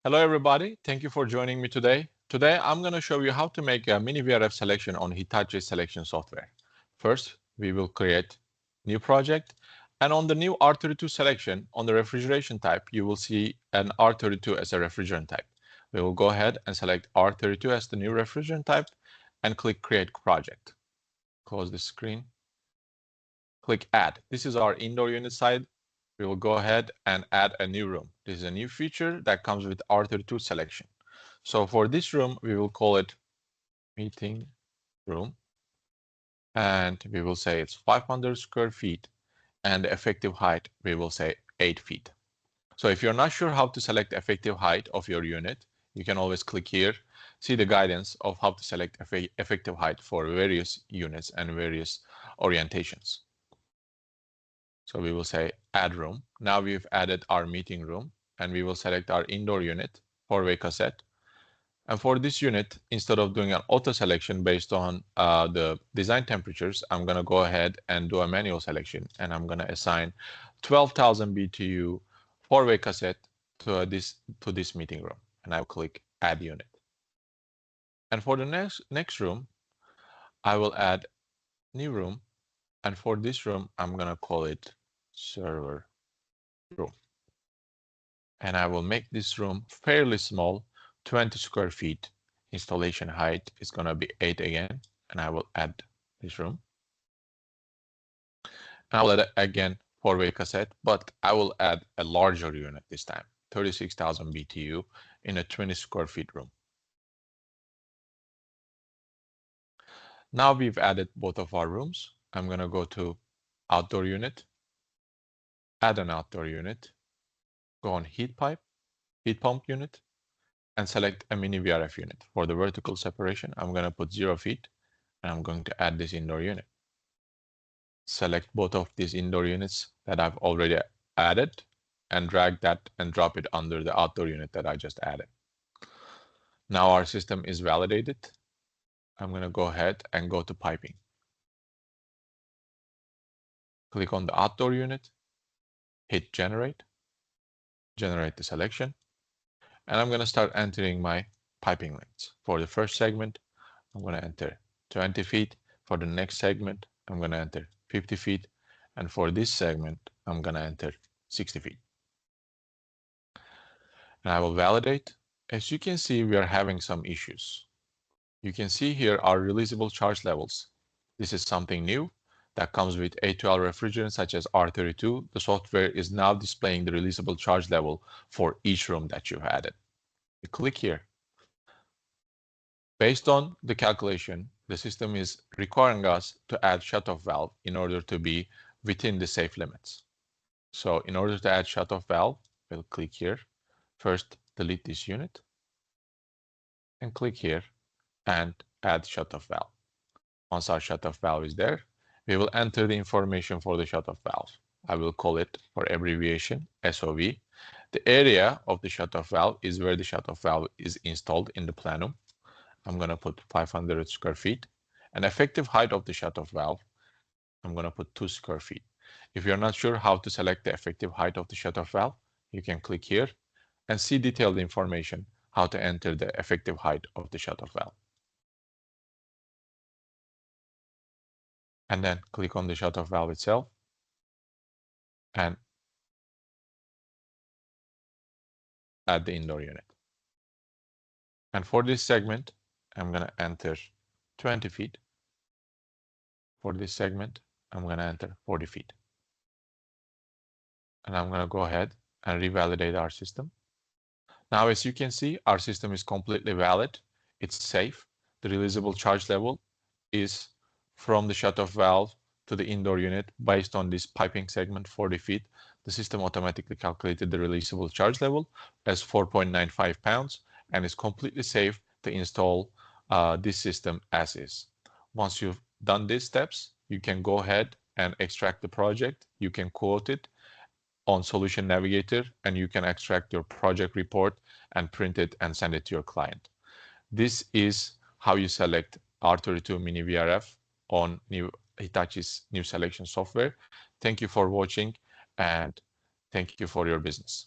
Hello everybody, thank you for joining me today. Today I'm going to show you how to make a mini-vrf selection on Hitachi selection software. First, we will create new project, and on the new R32 selection on the refrigeration type, you will see an R32 as a refrigerant type. We will go ahead and select R32 as the new refrigerant type and click create project. Close the screen. Click add. This is our indoor unit side. We will go ahead and add a new room. This is a new feature that comes with R32 selection. So for this room, we will call it meeting room. And we will say it's 500 square feet. And the effective height, we will say 8 feet. So if you're not sure how to select effective height of your unit, you can always click here, see the guidance of how to select effective height for various units and various orientations. So we will say add room. Now we've added our meeting room, and we will select our indoor unit, 4-way cassette. And for this unit, instead of doing an auto selection based on the design temperatures, I'm going to go ahead and do a manual selection, and I'm going to assign 12,000 BTU 4-way cassette to this meeting room, and I will click add unit. And for the next room, I will add new room, and for this room, I'm going to call it server room. And I will make this room fairly small, 20 square feet. Installation height is going to be 8 again, and I will add this room. And I will add again 4-way cassette, but I will add a larger unit this time, 36,000 BTU in a 20 square feet room. Now we've added both of our rooms. I'm going to go to outdoor unit, add an outdoor unit, go on heat pump unit, and select a mini-vrf unit. For the vertical separation, I'm going to put 0 feet, and I'm going to add this indoor unit. Select both of these indoor units that I've already added and drag that and drop it under the outdoor unit that I just added. Now our system is validated. I'm going to go ahead and go to piping. Click on the outdoor unit, hit generate the selection, and I'm going to start entering my piping lengths. For the first segment, I'm going to enter 20 feet. For the next segment, I'm going to enter 50 feet. And for this segment, I'm going to enter 60 feet. And I will validate. As you can see, we are having some issues. You can see here our releasable charge levels. This is something new that comes with A2L refrigerants such as R32. The software is now displaying the releasable charge level for each room that you've added. You click here. Based on the calculation, the system is requiring us to add shutoff valve in order to be within the safe limits. So in order to add shutoff valve, we'll click here. First, delete this unit and click here and add shutoff valve. Once our shutoff valve is there, we will enter the information for the shutoff valve. I will call it, for abbreviation, SOV. The area of the shutoff valve is where the shutoff valve is installed in the plenum. I'm going to put 500 square feet. And effective height of the shutoff valve, I'm going to put 2 square feet. If you're not sure how to select the effective height of the shutoff valve, you can click here and see detailed information how to enter the effective height of the shutoff valve. And then click on the shutoff valve itself and add the indoor unit. And for this segment, I'm going to enter 20 feet. For this segment, I'm going to enter 40 feet. And I'm going to go ahead and revalidate our system. Now, as you can see, our system is completely valid. It's safe. The releasable charge level is from the shutoff valve to the indoor unit based on this piping segment, 40 feet. The system automatically calculated the releasable charge level as 4.95 pounds and is completely safe to install this system as is. Once you've done these steps, you can go ahead and extract the project. You can quote it on Solution Navigator, and you can extract your project report and print it and send it to your client. This is how you select R32 mini-vrf on Hitachi's new selection software. Thank you for watching, and thank you for your business.